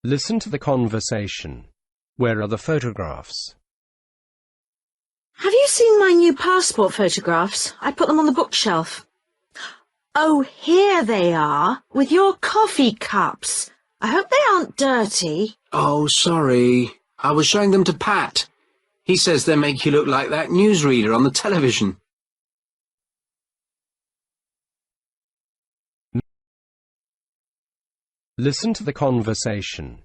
Listen to the conversation. Where are the photographs? Have you seen my new passport photographs? I put them on the bookshelf. Oh, here they are, with your coffee cups. I hope they aren't dirty. Oh, sorry. I was showing them to Pat. He says they make you look like that newsreader on the television. Listen to the conversation.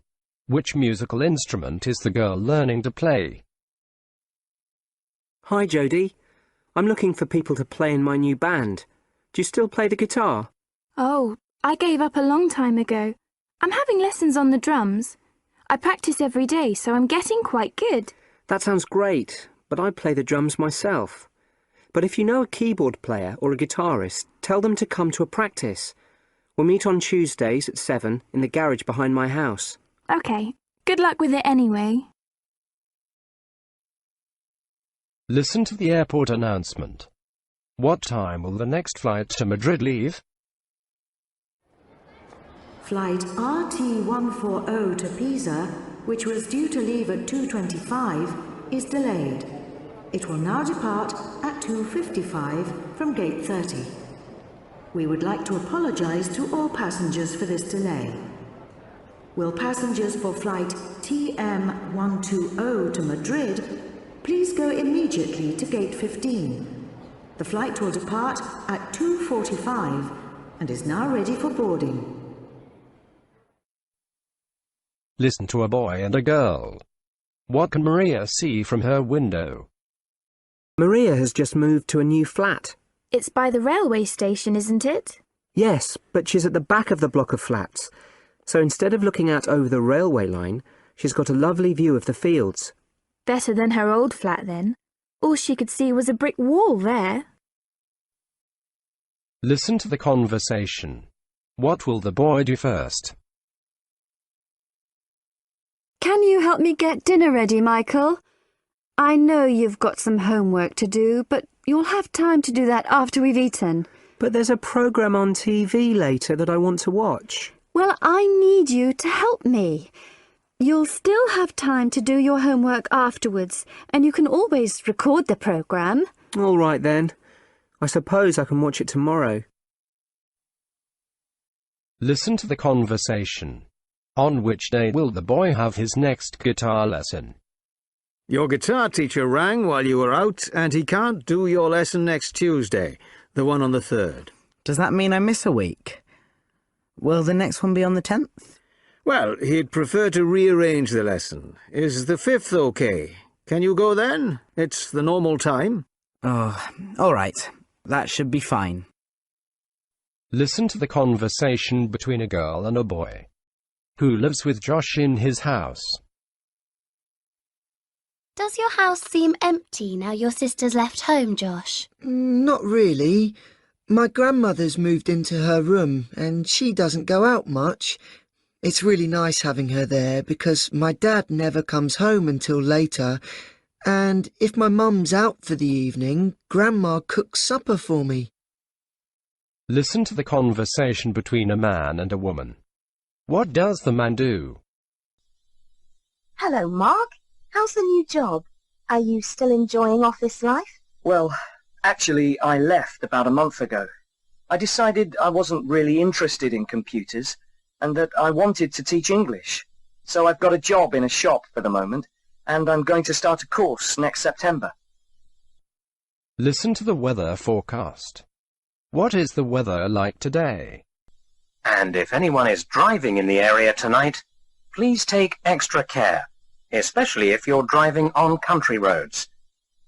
Which musical instrument is the girl learning to play? Hi, Jodie. I'm looking for people to play in my new band. Do you still play the guitar? Oh, I gave up a long time ago. I'm having lessons on the drums. I practice every day, so I'm getting quite good. That sounds great, but I play the drums myself. But if you know a keyboard player or a guitarist, tell them to come to a practice. We'll meet on Tuesdays at 7 in the garage behind my house. OK. Good luck with it anyway. Listen to the airport announcement. What time will the next flight to Madrid leave? Flight RT140 to Pisa, which was due to leave at 2:25, is delayed. It will now depart at 2:55 from gate 30. We would like to apologise to all passengers for this delay. Will passengers for flight TM120 to Madrid please go immediately to gate 15. The flight will depart at 2:45 and is now ready for boarding. Listen to a boy and a girl. What can Maria see from her window? Maria has just moved to a new flat. It's by the railway station, isn't it? Yes, but she's at the back of the block of flats. So instead of looking out over the railway line, she's got a lovely view of the fields. Better than her old flat, then. All she could see was a brick wall there. Listen to the conversation. What will the boy do first? Can you help me get dinner ready, Michael? I know you've got some homework to do, but you'll have time to do that after we've eaten. But there's a programme on TV later that I want to watch. Well, I need you to help me. You'll still have time to do your homework afterwards, and you can always record the programme. All right, then. I suppose I can watch it tomorrow. Listen to the conversation. On which day will the boy have his next guitar lesson? Your guitar teacher rang while you were out, and he can't do your lesson next Tuesday, the one on the 3rd. Does that mean I miss a week? Will the next one be on the 10th? Well, he'd prefer to rearrange the lesson. Is the 5th okay? Can you go then? It's the normal time. Oh, all right. That should be fine. Listen to the conversation between a girl and a boy. Who lives with Josh in his house? Does your house seem empty now your sister's left home, Josh? Not really. My grandmother's moved into her room and she doesn't go out much. It's really nice having her there because my dad never comes home until later, and if my mum's out for the evening, Grandma cooks supper for me. Listen to the conversation between a man and a woman. What does the man do? Hello, Mark. How's the new job? Are you still enjoying office life? Well, actually, I left about a month ago. I decided I wasn't really interested in computers and that I wanted to teach English. So I've got a job in a shop for the moment, and I'm going to start a course next September. Listen to the weather forecast. What is the weather like today? And if anyone is driving in the area tonight, please take extra care, especially if you're driving on country roads.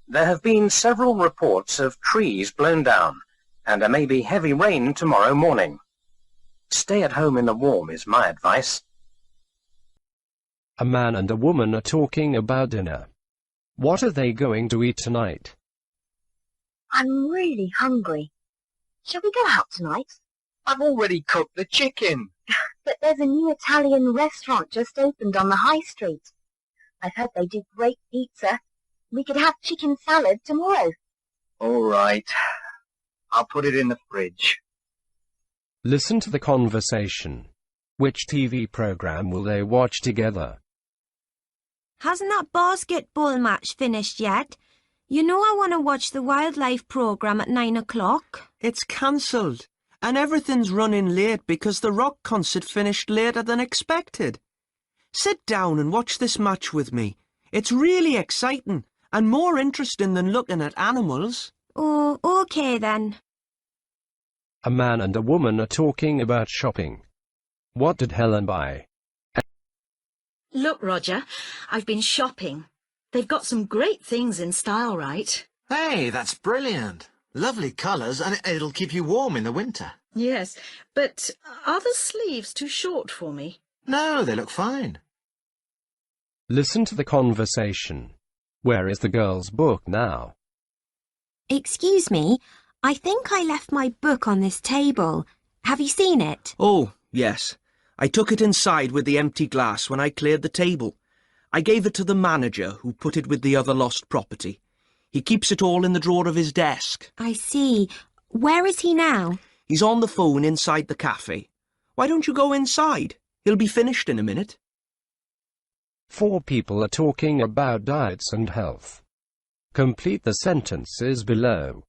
There have been several reports of trees blown down, and there may be heavy rain tomorrow morning. Stay at home in the warm is my advice. A man and a woman are talking about dinner. What are they going to eat tonight? I'm really hungry. Shall we go out tonight? I've already cooked the chicken. But there's a new Italian restaurant just opened on the high street. I've heard they do great pizza. We could have chicken salad tomorrow. All right. I'll put it in the fridge. Listen to the conversation. Which TV program will they watch together? Hasn't that basketball match finished yet? You know I want to watch the wildlife programme at 9 o'clock. It's cancelled, and everything's running late because the rock concert finished later than expected. Sit down and watch this match with me. It's really exciting and more interesting than looking at animals. Oh, OK then. A man and a woman are talking about shopping. What did Helen buy? Look, Roger, I've been shopping. They've got some great things in Style Right. Hey, that's brilliant. Lovely colours, and it'll keep you warm in the winter. Yes, but are the sleeves too short for me? No, they look fine. Listen to the conversation. Where is the girl's book now? Excuse me, I think I left my book on this table. Have you seen it? Oh, yes. I took it inside with the empty glass when I cleared the table. I gave it to the manager, who put it with the other lost property. He keeps it all in the drawer of his desk. I see. Where is he now? He's on the phone inside the cafe. Why don't you go inside? He'll be finished in a minute. 4 people are talking about diets and health. Complete the sentences below.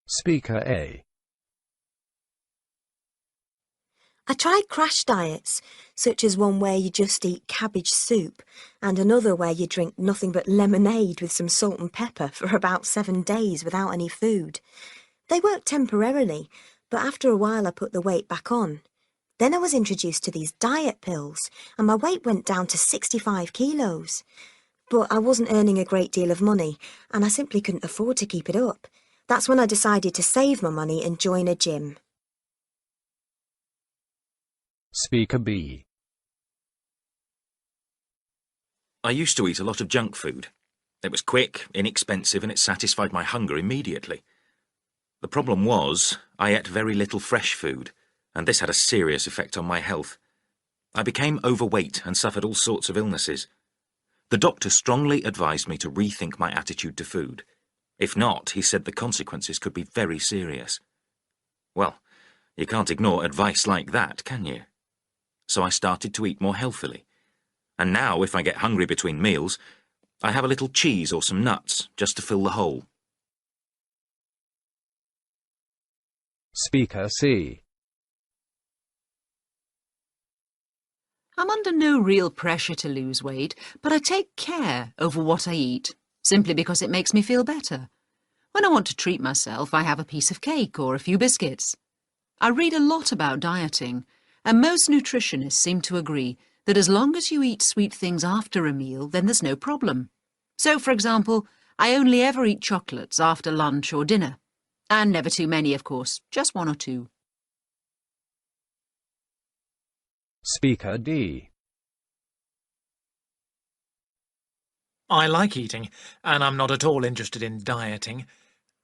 Speaker A. I tried crash diets, such as one where you just eat cabbage soup, and another where you drink nothing but lemonade with some salt and pepper for about 7 days without any food. They worked temporarily, but after a while I put the weight back on. Then I was introduced to these diet pills, and my weight went down to 65 kilos. But I wasn't earning a great deal of money, and I simply couldn't afford to keep it up. That's when I decided to save my money and join a gym. Speaker B. I used to eat a lot of junk food. It was quick, inexpensive, and it satisfied my hunger immediately. The problem was, I ate very little fresh food, and this had a serious effect on my health. I became overweight and suffered all sorts of illnesses. The doctor strongly advised me to rethink my attitude to food. If not, he said the consequences could be very serious. Well, you can't ignore advice like that, can you? So I started to eat more healthily. And now, if I get hungry between meals, I have a little cheese or some nuts, just to fill the hole. Speaker C. I'm under no real pressure to lose weight, but I take care over what I eat, simply because it makes me feel better. When I want to treat myself, I have a piece of cake or a few biscuits. I read a lot about dieting, and most nutritionists seem to agree that as long as you eat sweet things after a meal, then there's no problem. So, for example, I only ever eat chocolates after lunch or dinner. And never too many, of course, just 1 or 2. Speaker D. I like eating, and I'm not at all interested in dieting.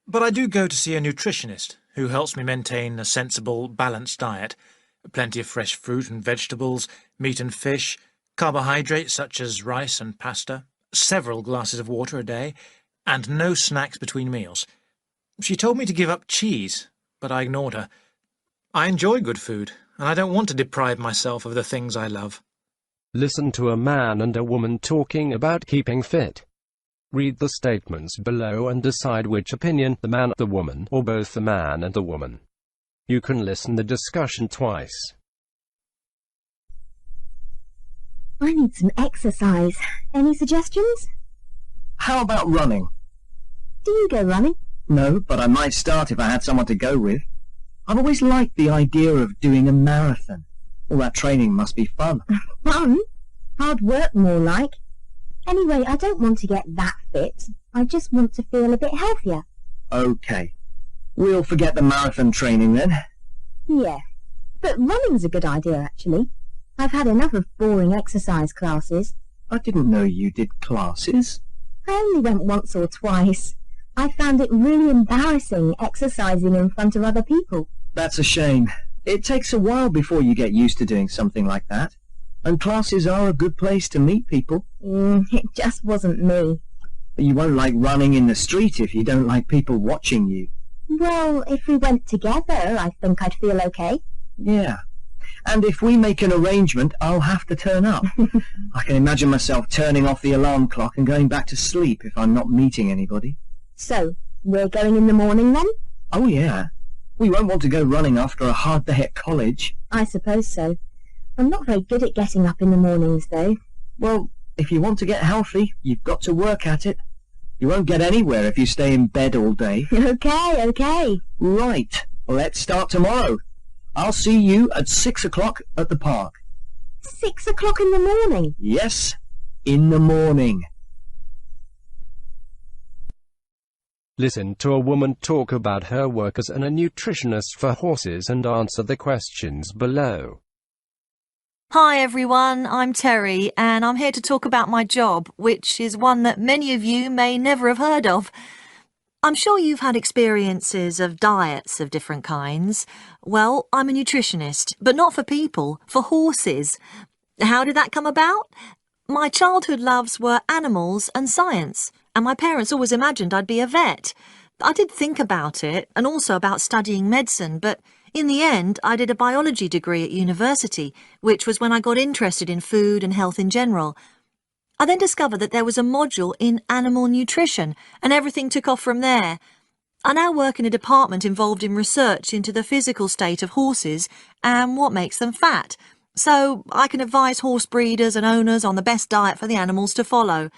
But I do go to see a nutritionist who helps me maintain a sensible, balanced diet. Plenty of fresh fruit and vegetables, meat and fish, carbohydrates such as rice and pasta, several glasses of water a day, and no snacks between meals. She told me to give up cheese, but I ignored her. I enjoy good food, and I don't want to deprive myself of the things I love. Listen to a man and a woman talking about keeping fit. Read the statements below and decide which opinion, the man, the woman, or both the man and the woman. You can listen the discussion twice. I need some exercise. Any suggestions? How about running? Do you go running? No, but I might start if I had someone to go with. I've always liked the idea of doing a marathon. All that training must be fun. Fun? Hard work, more like. Anyway, I don't want to get that fit. I just want to feel a bit healthier. Okay. We'll forget the marathon training then. Yeah, but running's a good idea, actually. I've had enough of boring exercise classes. I didn't know you did classes. I only went once or twice. I found it really embarrassing exercising in front of other people. That's a shame. It takes a while before you get used to doing something like that. And classes are a good place to meet people. It just wasn't me. You won't like running in the street if you don't like people watching you. Well, if we went together, I think I'd feel okay. Yeah. And if we make an arrangement, I'll have to turn up. I can imagine myself turning off the alarm clock and going back to sleep if I'm not meeting anybody. So, we're going in the morning then? Oh, yeah. We won't want to go running after a hard day at college. I suppose so. I'm not very good at getting up in the mornings, though. Well, if you want to get healthy, you've got to work at it. You won't get anywhere if you stay in bed all day. Okay. Right. Let's start tomorrow. I'll see you at 6 o'clock at the park. 6 o'clock in the morning? Yes, in the morning. Listen to a woman talk about her work as a nutritionist for horses and answer the questions below. Hi everyone, I'm Terry and I'm here to talk about my job, which is one that many of you may never have heard of. I'm sure you've had experiences of diets of different kinds. Well, I'm a nutritionist, but not for people, for horses. How did that come about? My childhood loves were animals and science, and my parents always imagined I'd be a vet. I did think about it, and also about studying medicine, but in the end, I did a biology degree at university, which was when I got interested in food and health in general. I then discovered that there was a module in animal nutrition, and everything took off from there. I now work in a department involved in research into the physical state of horses and what makes them fat, so I can advise horse breeders and owners on the best diet for the animals to follow.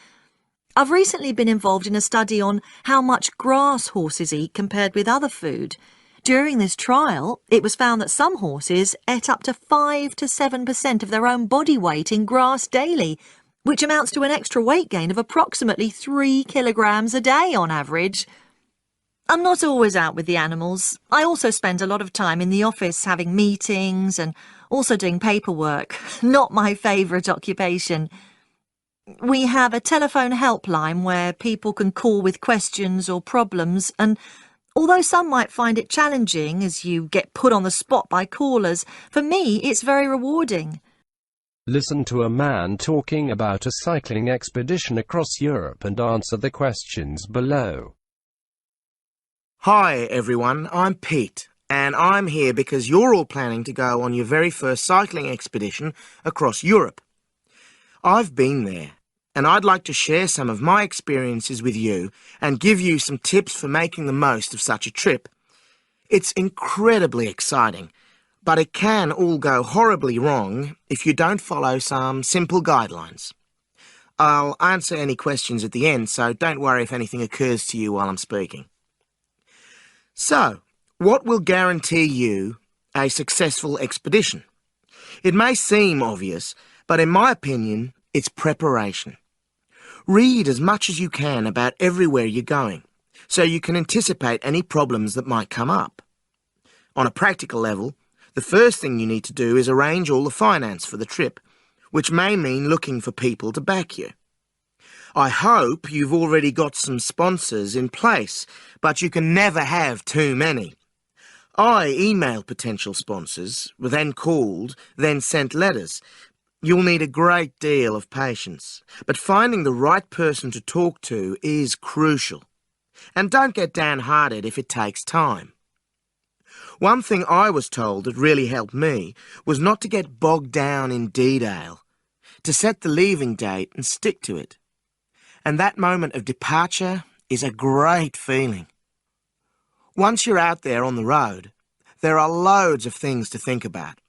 I've recently been involved in a study on how much grass horses eat compared with other food. During this trial, it was found that some horses ate up to 5 to 7% of their own body weight in grass daily, which amounts to an extra weight gain of approximately 3 kilograms a day on average. I'm not always out with the animals. I also spend a lot of time in the office having meetings and also doing paperwork. Not my favourite occupation. We have a telephone helpline where people can call with questions or problems, and although some might find it challenging as you get put on the spot by callers, for me it's very rewarding. Listen to a man talking about a cycling expedition across Europe and answer the questions below. Hi everyone, I'm Pete, and I'm here because you're all planning to go on your very first cycling expedition across Europe. I've been there, and I'd like to share some of my experiences with you and give you some tips for making the most of such a trip. It's incredibly exciting, but it can all go horribly wrong if you don't follow some simple guidelines. I'll answer any questions at the end, so don't worry if anything occurs to you while I'm speaking. So, what will guarantee you a successful expedition? It may seem obvious, but in my opinion, it's preparation. Read as much as you can about everywhere you're going, so you can anticipate any problems that might come up. On a practical level, the first thing you need to do is arrange all the finance for the trip, which may mean looking for people to back you. I hope you've already got some sponsors in place, but you can never have too many. I emailed potential sponsors, then called, then sent letters. You'll need a great deal of patience, but finding the right person to talk to is crucial. And don't get downhearted if it takes time. One thing I was told that really helped me was not to get bogged down in detail, to set the leaving date and stick to it. And that moment of departure is a great feeling. Once you're out there on the road, there are loads of things to think about.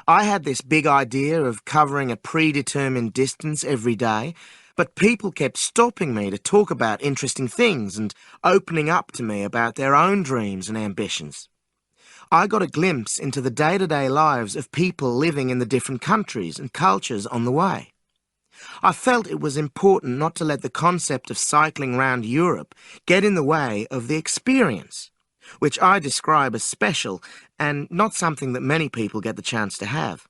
I had this big idea of covering a predetermined distance every day, but people kept stopping me to talk about interesting things and opening up to me about their own dreams and ambitions. I got a glimpse into the day-to-day lives of people living in the different countries and cultures on the way. I felt it was important not to let the concept of cycling round Europe get in the way of the experience, which I describe as special and not something that many people get the chance to have.